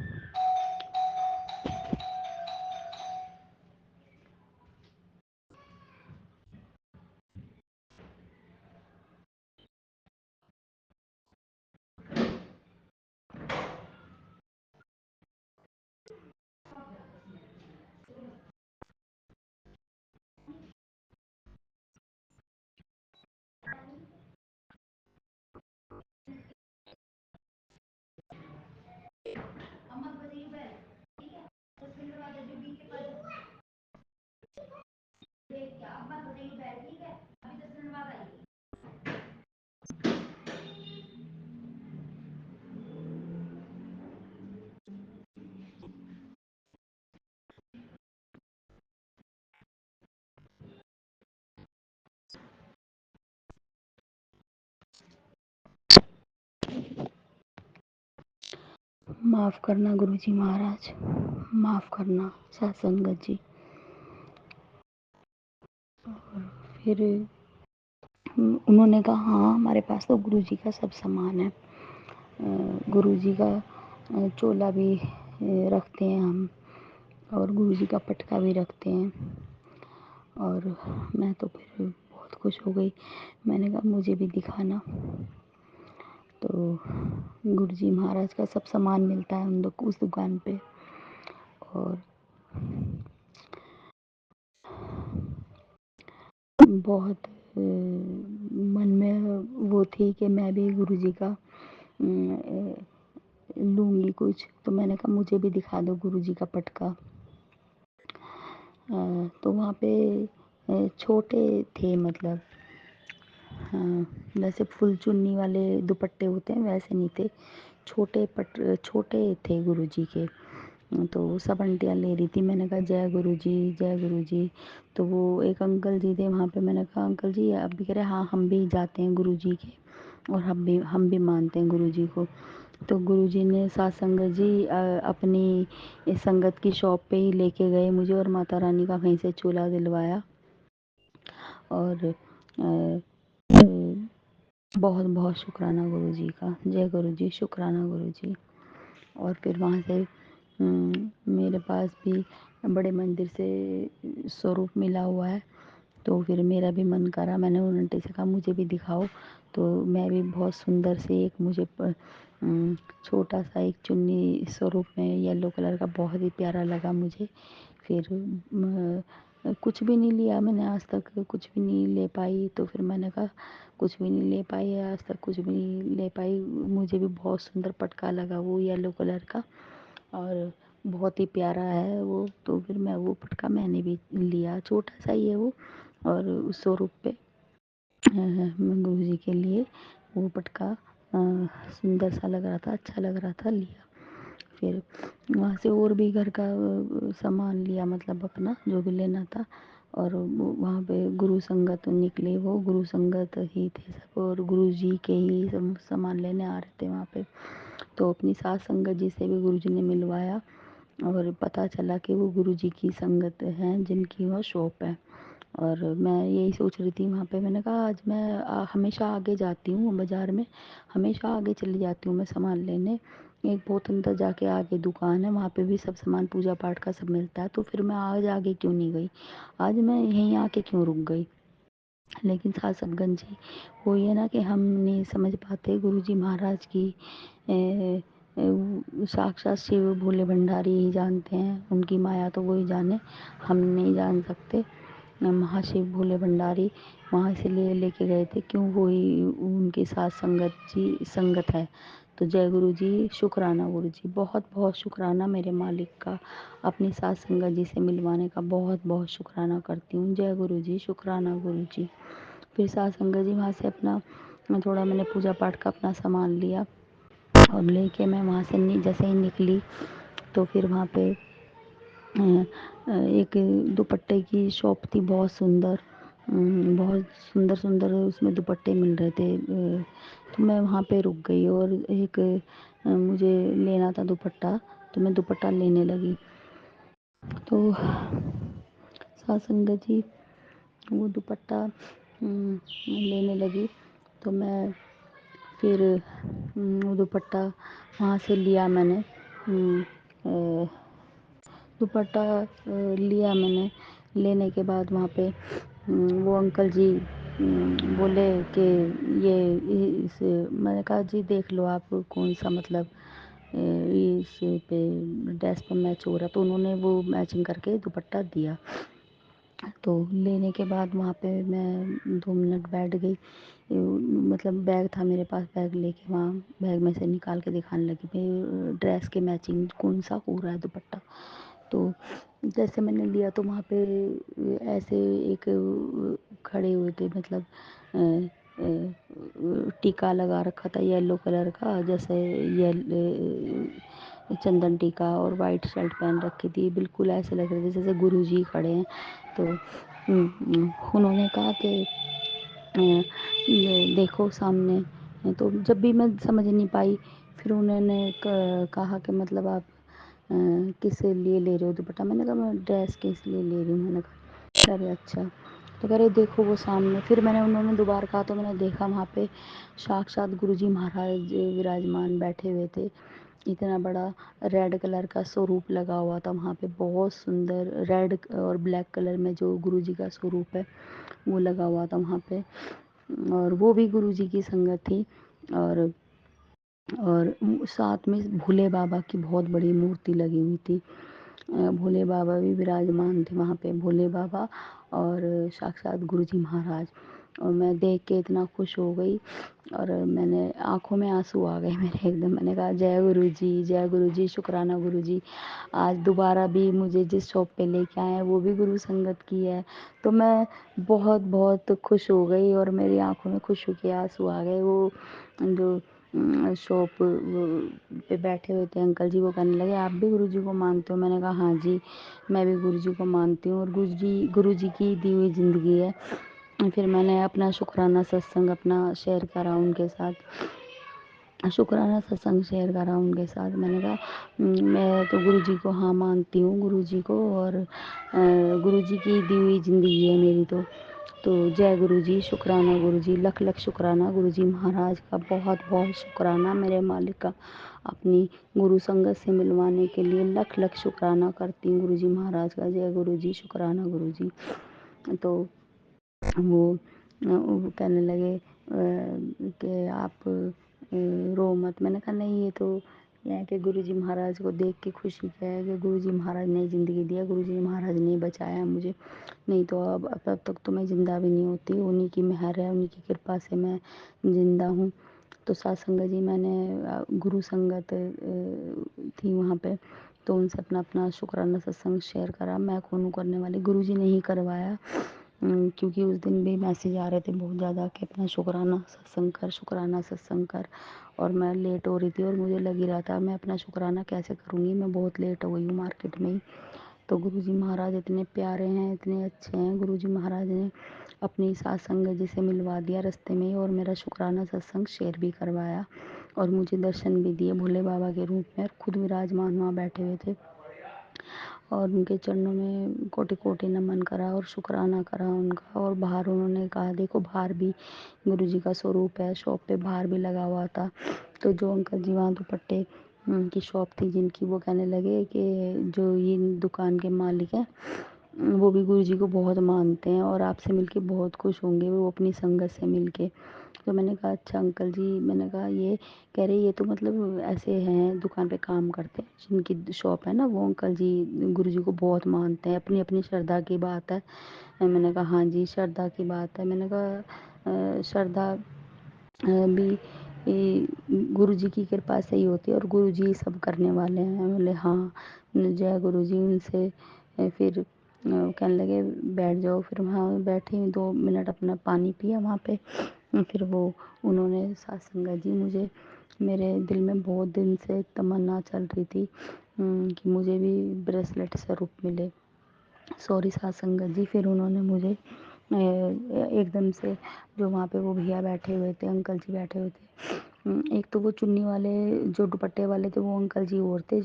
[SPEAKER 2] माफ़ करना गुरुजी महाराज, माफ़ करना सात संगत जी। और फिर उन्होंने कहा हाँ हमारे पास तो गुरुजी का सब सामान है। गुरुजी का चोला भी रखते हैं हम, और गुरुजी का पटका भी रखते हैं। और मैं तो फिर बहुत खुश हो गई। मैंने कहा मुझे भी दिखाना। तो गुरुजी महाराज का सब सामान मिलता है उस दुकान पे। और बहुत मन में वो थी कि मैं भी गुरुजी का लूँगी कुछ। तो मैंने कहा मुझे भी दिखा दो गुरुजी का पटका। तो वहाँ पे छोटे थे, मतलब हाँ, वैसे फुल चुन्नी वाले दुपट्टे होते हैं वैसे नहीं थे, छोटे थे गुरुजी के। तो सब आंटियाँ ले रही थी। मैंने कहा जय गुरुजी, जय गुरुजी। तो वो एक अंकल जी थे वहाँ पे। मैंने कहा अंकल जी आप भी? कह रहे हाँ हम भी जाते हैं गुरुजी के, और हम भी मानते हैं गुरुजी को। तो गुरुजी ने सात संगत जी अपनी इस संगत की शॉप पे ही लेके गए मुझे, और माता रानी का वहीं से चोला दिलवाया। और बहुत बहुत शुक्राना गुरुजी का। जय गुरुजी, शुक्राना गुरुजी। और फिर वहाँ से मेरे पास भी बड़े मंदिर से स्वरूप मिला हुआ है। तो फिर मेरा भी मन करा, मैंने उन आंटी से कहा मुझे भी दिखाओ। तो मैं भी बहुत सुंदर से एक मुझे छोटा सा एक चुन्नी स्वरूप में येलो कलर का बहुत ही प्यारा लगा मुझे। फिर कुछ भी नहीं लिया मैंने आज तक, कुछ भी नहीं ले पाई। तो फिर मैंने कहा कुछ भी नहीं ले पाई आज तक, कुछ भी नहीं ले पाई। मुझे भी बहुत सुंदर पटका लगा वो येलो कलर का, और बहुत ही प्यारा है वो। तो फिर मैं वो पटका मैंने भी लिया, छोटा सा ही है वो। और उस स्वरूप पे मैं गुरु जी के लिए वो पटका सुंदर सा लग रहा था, अच्छा लग रहा था, लिया। फिर वहाँ से और भी घर का सामान लिया, मतलब अपना जो भी लेना था। और वहाँ पे गुरु संगत निकले, वो गुरु संगत ही थे सब, और गुरु जी के ही सब सामान लेने आ रहे थे वहाँ पे। तो अपनी सास संगत जी से भी गुरु जी ने मिलवाया, और पता चला कि वो गुरु जी की संगत हैं जिनकी वह शॉप है। और मैं यही सोच रही थी वहाँ पे, मैंने कहा आज मैं हमेशा आगे जाती हूँ बाज़ार में, हमेशा आगे चली जाती हूँ मैं सामान लेने। एक बहुत अंदर जाके आगे दुकान है, वहाँ पे भी सब सामान पूजा पाठ का सब मिलता है। तो फिर मैं आज आगे क्यों नहीं गई, आज मैं यहीं आके क्यों रुक गई। लेकिन सासतगंज जी, वो ये ना कि हम नहीं समझ पाते गुरु जी महाराज की साक्षात शिव भोले भंडारी ही जानते हैं, उनकी माया तो वो ही जाने, हम नहीं जान सकते। महाशिव भोले भंडारी वहाँ इसलिए लेके गए थे क्यों, वो ही उनकी साथ संगत है। तो जय गुरु जी, शुक्राना गुरु जी, बहुत बहुत शुक्राना मेरे मालिक का, अपनी साथ संगत जी से मिलवाने का बहुत बहुत शुक्राना करती हूँ। जय गुरु जी, शुक्राना गुरु जी। फिर साथ संगत जी वहाँ से अपना थोड़ा मैंने पूजा पाठ का अपना सामान लिया, और लेके मैं वहाँ से जैसे ही निकली तो फिर वहाँ पे एक दुपट्टे की शॉप थी बहुत सुंदर। बहुत सुंदर सुंदर उसमें दुपट्टे मिल रहे थे। तो मैं वहाँ पे रुक गई और एक मुझे लेना था दुपट्टा, तो मैं दुपट्टा लेने लगी। तो साथ संगत जी वो दुपट्टा लेने लगी, तो मैं फिर वो दुपट्टा वहाँ से लिया मैंने। दुपट्टा लिया मैंने, लेने के बाद वहाँ पे वो अंकल जी बोले कि ये इस मैंने कहा जी देख लो आप कौन सा मतलब इस पे ड्रेस पे मैच हो रहा, तो उन्होंने वो मैचिंग करके दुपट्टा दिया। तो लेने के बाद वहाँ पे मैं 2 मिनट बैठ गई। मतलब बैग था मेरे पास, बैग लेके वहाँ बैग में से निकाल के दिखाने लगी मैं ड्रेस के मैचिंग कौन सा हो रहा है दुपट्टा। तो जैसे मैंने लिया तो वहाँ पे ऐसे एक खड़े हुए थे, मतलब टीका लगा रखा था येलो कलर का, जैसे चंदन टीका, और वाइट शर्ट पहन रखी थी, बिल्कुल ऐसे लग रहे थे जैसे गुरुजी खड़े हैं। तो उन्होंने कहा कि ये देखो सामने। तो जब भी मैं समझ नहीं पाई, फिर उन्होंने कहा कि मतलब आप किस लिए ले रहे हो दुपट्टा। मैंने कहा मैं ड्रेस किस लिए ले रही हूँ। मैंने कहा अरे अच्छा। तो कह रहे देखो वो सामने। फिर मैंने उन्होंने दोबारा कहा तो मैंने देखा वहाँ पे साक्षात गुरुजी महाराज विराजमान बैठे हुए थे। इतना बड़ा रेड कलर का स्वरूप लगा हुआ था वहाँ पे, बहुत सुंदर रेड और ब्लैक कलर में जो गुरुजी का स्वरूप है वो लगा हुआ था वहाँ पे। और वो भी गुरुजी की संगत थी। और और साथ में भोले बाबा की बहुत बड़ी मूर्ति लगी हुई थी। भोले बाबा भी विराजमान थे वहाँ पे, भोले बाबा और साक्षात गुरुजी महाराज। और मैं देख के इतना खुश हो गई, और मैंने आंखों में आंसू आ गए मेरे एकदम। मैंने कहा जय गुरुजी, जय गुरुजी, शुक्राना गुरुजी। आज दोबारा भी मुझे जिस शॉप पे लेके आए हैं वो भी गुरु संगत की है। तो मैं बहुत बहुत खुश हो गई, और मेरी आंखों में खुशी के आंसू आ गए। वो जो शॉप पे बैठे हुए थे अंकल जी, वो कहने लगे आप भी गुरुजी को मानते हो। मैंने कहा हाँ जी, मैं भी गुरुजी को मानती हूँ, और गुरुजी की दी हुई ज़िंदगी है। फिर मैंने अपना शुक्राना सत्संग अपना शेयर करा उनके साथ, शुक्राना सत्संग शेयर करा उनके साथ। मैंने कहा मैं तो गुरुजी को हाँ मानती हूँ, गुरुजी को, और गुरुजी की दी हुई ज़िंदगी है मेरी। तो जय गुरुजी, शुक्राना गुरुजी, लख लख शुक्राना गुरुजी महाराज का, बहुत बहुत शुक्राना मेरे मालिक का, अपनी गुरु संगत से मिलवाने के लिए लख लख शुक्राना करती हूँ गुरुजी महाराज का। जय गुरुजी, शुक्राना गुरुजी। तो वो कहने लगे कि आप रो मत। मैंने कहा नहीं, ये तो यह है कि गुरुजी महाराज को देख के खुशी क्या है कि गुरुजी महाराज ने ज़िंदगी दिया, गुरुजी महाराज ने बचाया मुझे। नहीं तो अब तक तो मैं ज़िंदा भी नहीं होती। उन्हीं की मेहर है, उन्हीं की कृपा से मैं ज़िंदा हूँ। तो सात संगत जी मैंने गुरु संगत थी वहाँ पे, तो उनसे अपना अपना शुक्राना सत्संग शेयर करा। मैं कौन करने वाली, गुरुजी ने ही करवाया। क्योंकि उस दिन भी मैसेज आ रहे थे बहुत ज़्यादा कि अपना शुक्राना सत्संग कर, शुक्राना सत्संग कर। और मैं लेट हो रही थी, और मुझे लग ही रहा था मैं अपना शुक्राना कैसे करूँगी, मैं बहुत लेट हो गई हूँ मार्केट में ही। तो गुरुजी महाराज इतने प्यारे हैं, इतने अच्छे हैं। गुरुजी महाराज ने अपनी सात संगत जी से मिलवा दिया रास्ते में ही, और मेरा शुक्राना सत्संग शेयर भी करवाया, और मुझे दर्शन भी दिए भोले बाबा के रूप में। और खुद विराजमान वहाँ बैठे हुए थे, और उनके चरणों में कोटि कोटि नमन करा और शुक्राना करा उनका। और बाहर उन्होंने कहा देखो बाहर भी गुरुजी का स्वरूप है, शॉप पे बाहर भी लगा हुआ था। तो जो अंकल जी वहाँ दुपट्टे की शॉप थी जिनकी, वो कहने लगे कि जो ये दुकान के मालिक हैं वो भी गुरुजी को बहुत मानते हैं, और आपसे मिलके बहुत खुश होंगे वो अपनी संगत से मिलके। तो मैंने कहा अच्छा अंकल जी। मैंने कहा ये कह रहे ये तो मतलब ऐसे हैं दुकान पे काम करते हैं जिनकी शॉप है ना, वो अंकल जी गुरुजी को बहुत मानते हैं, अपनी अपनी श्रद्धा की बात है। मैंने कहा हाँ जी श्रद्धा की बात है। मैंने कहा श्रद्धा भी गुरुजी की कृपा से ही होती है, और गुरुजी सब करने वाले हैं। बोले हाँ जय गुरुजी। उनसे फिर कहने लगे बैठ जाओ। फिर वहाँ बैठी 2 मिनट अपना पानी पिया वहाँ पे। फिर वो उन्होंने सात संगत जी मुझे, मेरे दिल में बहुत दिन से तमन्ना चल रही थी कि मुझे भी ब्रेसलेट स्वरूप मिले। सॉरी सात संगत जी। फिर उन्होंने मुझे एकदम से जो वहाँ पे वो भैया बैठे हुए थे, अंकल जी बैठे हुए थे, एक तो वो चुन्नी वाले जो दुपट्टे वाले थे वो अंकल जी और थे,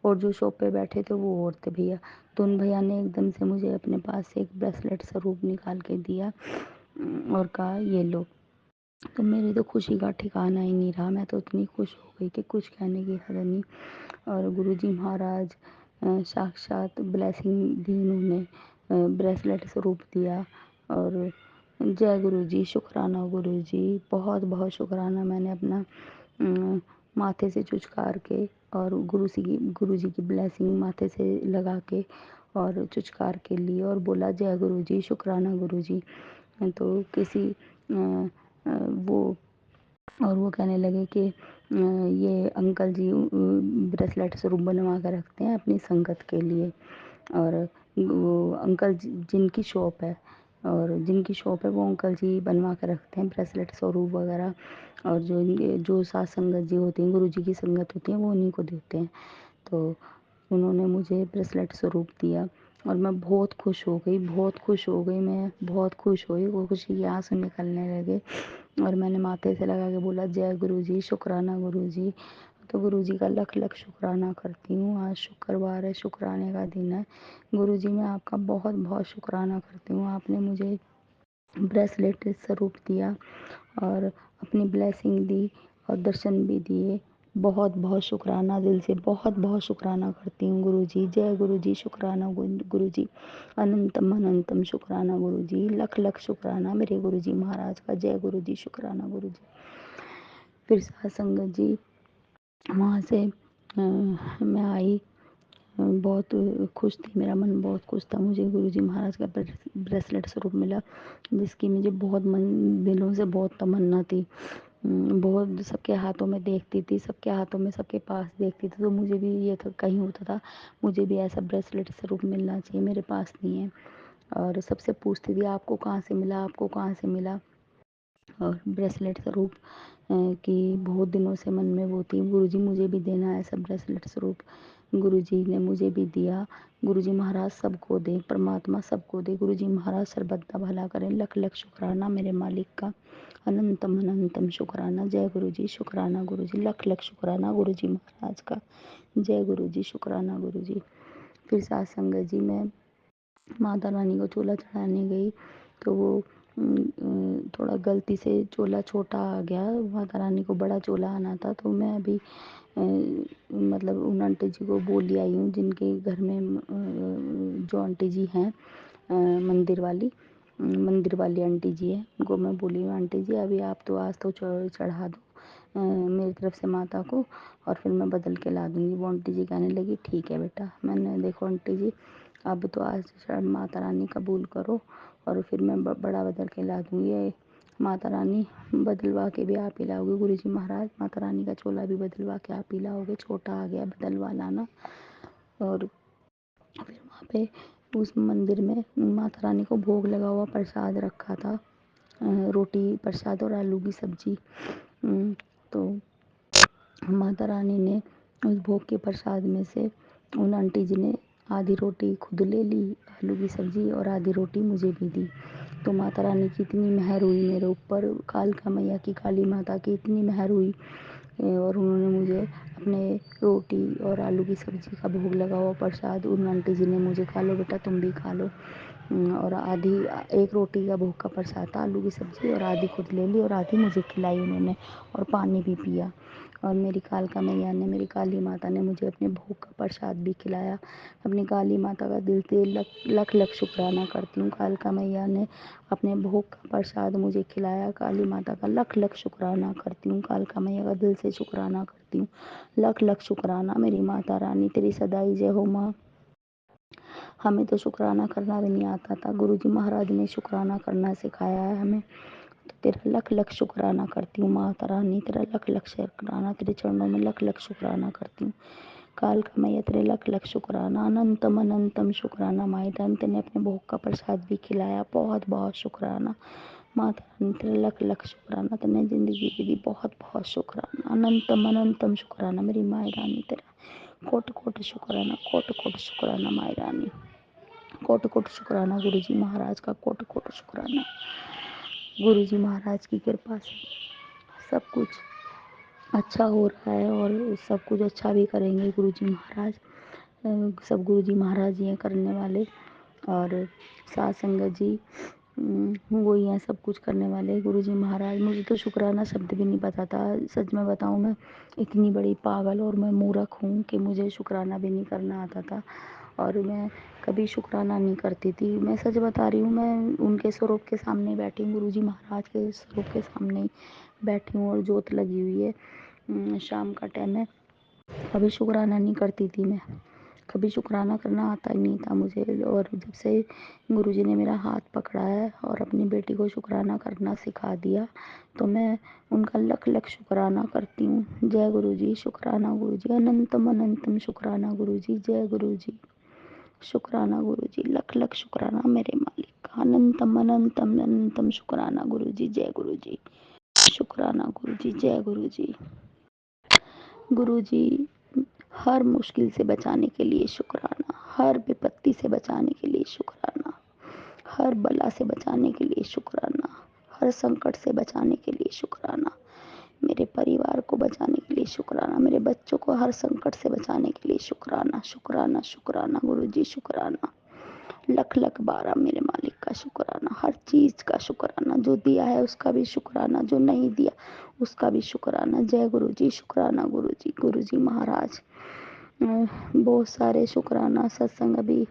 [SPEAKER 2] और जो शॉप पे बैठे थे वो और थे भैया। तो उन भैया ने एकदम से मुझे अपने पास से एक ब्रेसलेट स्वरूप निकाल के दिया और कहा ये लो। तो मेरी तो खुशी का ठिकाना ही नहीं रहा, मैं तो इतनी खुश हो गई कि कुछ कहने की हद नहीं। और गुरुजी महाराज साक्षात ब्लेसिंग दी उन्होंने, ब्रेसलेट स्वरूप दिया। और जय गुरुजी, शुक्राना गुरुजी, बहुत बहुत शुक्राना। मैंने अपना माथे से चुचकार के और गुरुजी की ब्लेसिंग माथे से लगा के और चुचकार के लिए और बोला जय गुरुजी, शुक्राना गुरुजी। तो किसी वो और वो कहने लगे कि ये अंकल जी ब्रेसलेट स्वरूप बनवा कर रखते हैं अपनी संगत के लिए। और वो अंकल जिनकी शॉप है, और जिनकी शॉप है वो अंकल जी बनवा कर रखते हैं ब्रेसलेट स्वरूप वगैरह। और जो सात संगत जी होती हैं, गुरु जी की संगत होती है, वो उन्हीं को देते हैं। तो उन्होंने मुझे ब्रेसलेट स्वरूप दिया और मैं बहुत खुश हो गई, बहुत खुश हो गई, मैं बहुत खुश हुई, वो खुशी के आंसू निकलने लगे। और मैंने माथे से लगा के बोला जय गुरुजी, शुक्राना गुरुजी। तो गुरुजी का लख लख शुक्राना करती हूँ। आज शुक्रवार है, शुक्राने का दिन है। गुरुजी मैं आपका बहुत बहुत शुक्राना करती हूँ, आपने मुझे ब्रेसलेट स्वरूप दिया और अपनी ब्लेसिंग दी और दर्शन भी दिए। बहुत बहुत शुक्राना, दिल से बहुत बहुत शुक्राना करती हूँ गुरुजी। जय गुरुजी, शुक्राना गुरुजी, अनंतम अनंतम शुक्राना गुरुजी, लख लख शुक्राना मेरे गुरुजी महाराज का। जय गुरुजी, शुक्राना गुरुजी। फिर सात संगत जी वहाँ से मैं आई, बहुत खुश थी, मेरा मन बहुत खुश था। मुझे गुरुजी महाराज का ब्रेसलेट स्वरूप मिला, जिसकी मुझे बहुत मन दिलों से बहुत तमन्ना थी। बहुत सबके हाथों में देखती थी, सबके हाथों में, सबके पास देखती थी, तो मुझे भी ये था, कहीं होता था मुझे भी ऐसा ब्रेसलेट स्वरूप मिलना चाहिए, मेरे पास नहीं है। और सबसे पूछती थी आपको कहाँ से मिला, आपको कहाँ से मिला। और ब्रेसलेट स्वरूप की बहुत दिनों से मन में वो थी, गुरुजी मुझे भी देना है ऐसा ब्रेसलेट स्वरूप। गुरुजी ने मुझे भी दिया। गुरुजी महाराज सबको दे, परमात्मा सबको दे, गुरुजी महाराज सर्वदा भला करें। लख लख शुक्राना मेरे मालिक का, अनंतम अनंतम शुक्राना। जय गुरुजी, शुक्राना गुरुजी, लख लख शुक्राना गुरुजी महाराज का। जय गुरुजी, शुक्राना गुरुजी। फिर सात संगत जी मैं माता रानी को चोला चढ़ाने गई, तो वो थोड़ा गलती से चोला छोटा आ गया, माता रानी को बड़ा चोला आना था। तो मैं अभी मतलब उन आंटी जी को बोली आई हूँ जिनके घर में जो आंटी जी हैं मंदिर वाली आंटी जी है, उनको मैं बोली हूँ आंटी जी अभी आप तो आज तो चढ़ा दो मेरी तरफ से माता को, और फिर मैं बदल के ला दूँगी। वो आंटी जी कहने लगी ठीक है बेटा। मैंने देखो आंटी जी अब तो आज माता रानी कबूल करो और फिर मैं बड़ा बदल के ला दूँगी। माता रानी बदलवा के भी आप ही लाओगे गुरुजी महाराज, माता रानी का चोला भी बदलवा के आप ही लाओगे, छोटा आ गया बदलवा लाना। और फिर वहाँ पे उस मंदिर में माता रानी को भोग लगा हुआ प्रसाद रखा था, रोटी प्रसाद और आलू की सब्जी। तो माता रानी ने उस भोग के प्रसाद में से उन आंटी जी ने आधी रोटी खुद ले ली, आलू की सब्जी, और आधी रोटी मुझे भी दी। तो माता रानी की इतनी मेहर हुई मेरे ऊपर, कालका मैया की, काली माता की इतनी मेहर हुई और उन्होंने मुझे अपने रोटी और आलू की सब्जी का भोग लगा हुआ प्रसाद उन आंटी जी ने मुझे खा लो बेटा तुम भी खा लो, और आधी एक रोटी का भोग का प्रसाद था, आलू की सब्जी, और आधी खुद ले ली और आधी मुझे खिलाई उन्होंने, और पानी भी पिया। और मेरी कालका मैया ने, मेरी काली माता ने मुझे अपने भोग का प्रसाद भी खिलाया। अपनी काली माता का दिल से लख लख शुक्राना करती हूँ। कालका मैया ने अपने भोग का प्रसाद मुझे खिलाया, काली माता का लख लख शुक्राना करती हूँ, कालका मैया का दिल से शुक्राना करती हूँ। लख लख शुक्राना मेरी माता रानी, तेरी सदाई जय हो माँ। हमें तो शुक्राना करना भी नहीं आता था, गुरुजी महाराज ने शुक्राना करना सिखाया है हमें। तो तेरा लख लख शुक्राना करती हूँ माता रानी, तेरा लख लख शुक्राना, तेरे चरणों में लख लख शुक्राना करती हूँ। कालका मैया तेरे लख लख शुक्राना, अनंतम अनंतम शुक्राना। माई रानी तेने अपने भोग का प्रसाद भी खिलाया, बहुत बहुत शुक्राना। माता रानी तेरे लख लख शुक्राना, तेने जिंदगी की दी, बहुत बहुत शुक्राना, अनंतम अनंतम शुक्राना मेरी माई रानी तेरा, कोट कोट शुक्राना, कोट कोट शुक्राना माई रानी। कोटि कोटि शुक्राना गुरु जी महाराज का, कोटि कोटि शुक्राना। गुरु जी महाराज की कृपा से सब कुछ अच्छा हो रहा है और सब कुछ अच्छा भी करेंगे गुरु जी महाराज। सब गुरु जी महाराज ही हैं करने वाले, और साथ संगत जी वो ही हैं सब कुछ करने वाले गुरु जी महाराज। मुझे तो शुक्राना शब्द भी नहीं पता था, सच में बताऊं, मैं इतनी बड़ी पागल और मैं मूर्ख हूँ कि मुझे शुक्राना भी नहीं करना आता था, और मैं कभी शुक्राना नहीं करती थी। मैं सच बता रही हूँ, मैं उनके स्वरूप के सामने बैठी हूँ, गुरु जी महाराज के स्वरूप के सामने बैठी हूँ और जोत लगी हुई है, शाम का टाइम है। कभी शुक्राना नहीं करती थी मैं, कभी शुक्राना करना आता ही नहीं था मुझे। और जब से गुरुजी ने मेरा हाथ पकड़ा है और अपनी बेटी को शुक्राना करना सिखा दिया, तो मैं उनका लख लख शुक्राना करती हूँ। जय गुरुजी, शुक्राना गुरुजी, अनंतम अनंतम शुक्राना गुरुजी, जय गुरुजी, शुक्राना गुरुजी, लख लख शुक्राना मेरे मालिक का, अनंतम अनंतम अनंतम शुक्राना गुरुजी, जय गुरुजी, शुक्राना गुरुजी, जय गुरुजी। गुरुजी हर मुश्किल से बचाने के लिए शुक्राना, हर विपत्ति से बचाने के लिए शुक्राना, हर बला से बचाने के लिए शुक्राना, हर संकट से बचाने के लिए शुक्राना, मेरे परिवार को बचाने के लिए शुक्राना, मेरे बच्चों को हर संकट से बचाने के लिए शुक्राना, शुक्राना शुक्राना गुरुजी, शुक्राना लख लख बारह मेरे मालिक का शुक्राना, हर चीज़ का शुक्राना, जो दिया है उसका भी शुक्राना, जो नहीं दिया उसका भी शुक्राना। जय गुरुजी, शुक्राना गुरुजी, गुरुजी महाराज। बहुत सारे शुक्राना सत्संग अभी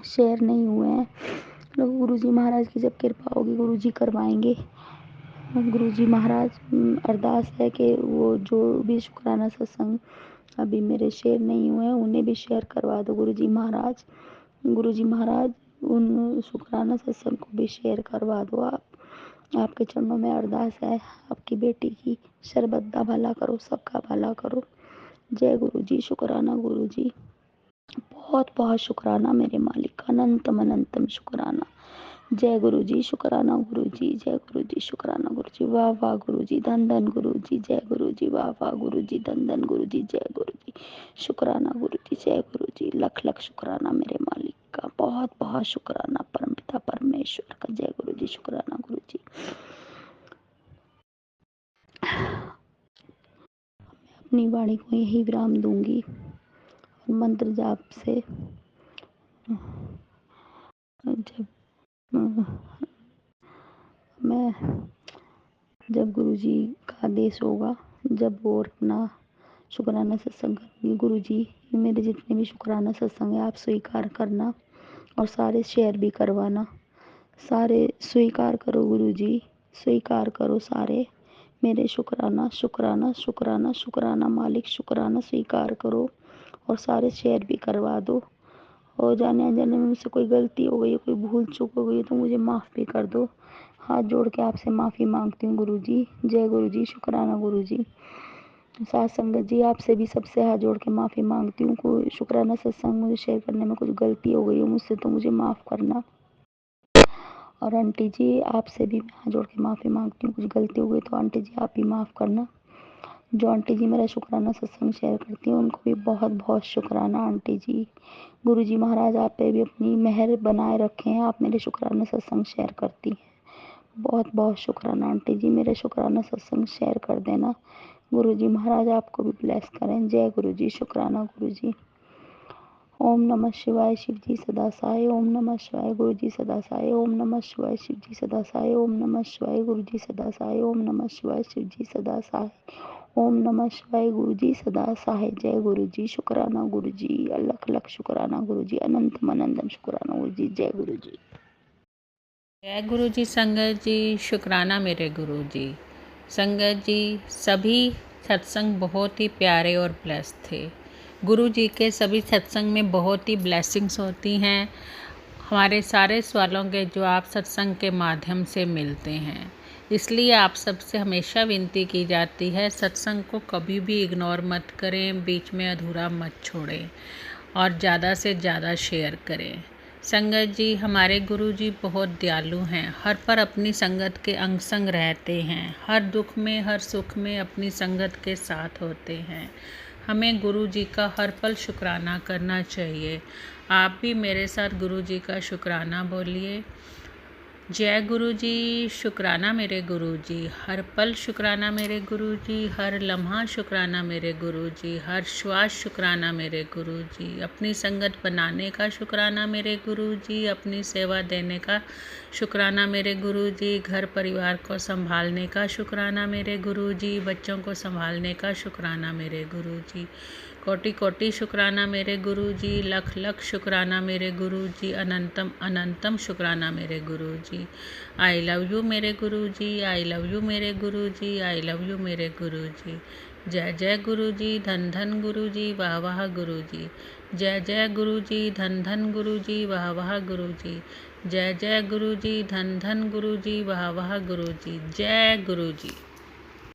[SPEAKER 2] शेयर नहीं हुए हैं, गुरुजी महाराज की जब कृपा होगी गुरुजी करवाएंगे। गुरुजी महाराज अरदास है कि वो जो भी शुक्राना सत्संग अभी मेरे शेयर नहीं हुए हैं उन्हें भी शेयर करवा दो गुरुजी महाराज। गुरुजी महाराज उन शुक्राना सत्संग को भी शेयर करवा दो आप। आपके चरणों में अरदास है, आपकी बेटी की शरबद्दा भला करो, सबका भला करो। जय गुरुजी, शुक्राना गुरुजी, बहुत बहुत शुक्राना मेरे मालिक का, अनंतम अनंतम शुक्राना। जय गुरुजी, शुक्राना गुरुजी, जय गुरुजी, शुक्राना गुरुजी, वाह वाह गुरुजी, धन धन गुरुजी, जय गुरुजी, वाह वाह गुरुजी, धन धन गुरुजी, जय गुरुजी, शुक्राना गुरुजी, जय गुरुजी, लख लख शुक्राना मेरे मालिक का, बहुत बहुत शुक्राना परमपिता परमेश्वर का। जय गुरुजी, शुक्राना गुरुजी। अपनी वाणी को यही विराम दूंगी और मंत्र जाप से जब मैं जब गुरुजी का आदेश होगा, जब वो अपना शुक्राना सत्संग करेंगे, गुरुजी मेरे जितने भी शुक्राना सत्संग है आप स्वीकार करना और सारे शेयर भी करवाना। सारे स्वीकार करो गुरुजी, स्वीकार करो सारे मेरे शुक्राना शुक्राना शुक्राना शुक्राना मालिक, शुक्राना स्वीकार करो और सारे शेयर भी करवा दो। और जाने अनजाने में मुझसे कोई गलती हो गई, कोई भूल चूक हो गई तो मुझे माफ़ भी कर दो। हाथ जोड़ के आपसे माफ़ी मांगती हूँ गुरुजी। जय गुरुजी, शुक्राना गुरुजी। साथ संगत जी आपसे भी सबसे हाथ जोड़ के माफ़ी मांगती हूँ, कोई शुक्राना सत्संग मुझे शेयर करने में कुछ गलती हो गई हो मुझसे तो मुझे माफ़ करना। और आंटी जी आपसे भी मैं हाथ जोड़ के माफ़ी मांगती हूँ, कुछ गलती हो गई तो आंटी जी आप भी माफ़ करना। जो आंटी जी मेरा शुक्राना सत्संग शेयर करती हैं उनको भी बहुत बहुत शुक्राना आंटी जी। गुरु जी महाराज आप पे भी अपनी मेहर बनाए रखें, आप मेरे शुक्राना सत्संग शेयर करती हैं। बहुत बहुत शुक्राना आंटी जी, मेरे शुक्राना सत्संग शेयर कर देना। गुरु जी महाराज आपको भी ब्लेस करें। जय गुरु जी, शुक्राना गुरु जी। ओम नमः शिवाय, शिव जी सदा साय। ओम नमः शिवाय, गुरु जी सदा साय। ओम नमः शिवाय, शिव जी सदा साय। ओम नमः शिवाय, गुरु जी सदा साय। ओम नमः शिवाय, शिव जी सदा साय। ओम नमः शिवाय, गुरु जी सदा साय। जय गुरु जी, शुक्राना गुरु जी, अलख लख शुक्राना गुरु जी, अनंतम अनंतम शुक्राना गुरु जी। जय गुरु जी।
[SPEAKER 1] जय गुरु जी। संगत जी, शुक्राना मेरे गुरु जी। संगत जी, सभी सत्संग बहुत ही प्यारे और ब्लेस थे। गुरु जी के सभी सत्संग में बहुत ही ब्लेसिंग्स होती हैं। हमारे सारे सवालों के जवाब सत्संग के माध्यम से मिलते हैं। इसलिए आप सबसे हमेशा विनती की जाती है, सत्संग को कभी भी इग्नोर मत करें, बीच में अधूरा मत छोड़ें और ज़्यादा से ज़्यादा शेयर करें। संगत जी, हमारे गुरु जी बहुत दयालु हैं, हर पर अपनी संगत के अंग संग रहते हैं, हर दुख में हर सुख में अपनी संगत के साथ होते हैं। हमें गुरु जी का हर पल शुक्राना करना चाहिए। आप भी मेरे साथ गुरु जी का शुक्राना बोलिए। जय गुरु जी। शुक्राना मेरे गुरु जी, हर पल शुक्राना मेरे गुरु जी, हर लम्हा शुक्राना मेरे गुरु जी, हर श्वास शुक्राना मेरे गुरु जी, अपनी संगत बनाने का शुक्राना मेरे गुरु जी, अपनी सेवा देने का शुक्राना मेरे गुरु जी, घर परिवार को संभालने का शुक्राना मेरे गुरु जी, बच्चों को संभालने का शुक्राना मेरे गुरु जी। कोटि कोटि शुक्राना मेरे गुरु जी, लख लख शुक्राना मेरे गुरु जी, अनंतम अनंतम शुक्राना मेरे गुरु जी। आई लव यू मेरे गुरु जी, आई लव यू मेरे गुरु जी, आई लव यू मेरे गुरु जी। जय जय गुरु जी, धन धन गुरु जी, वाह वाह गुरु जी। जय जय गुरु जी, धन धन गुरु जी, वाह वाह गुरु जी। जय जय गुरु जी, धन धन गुरु जी, वाह वाह गुरु जी। जय गुरु जी।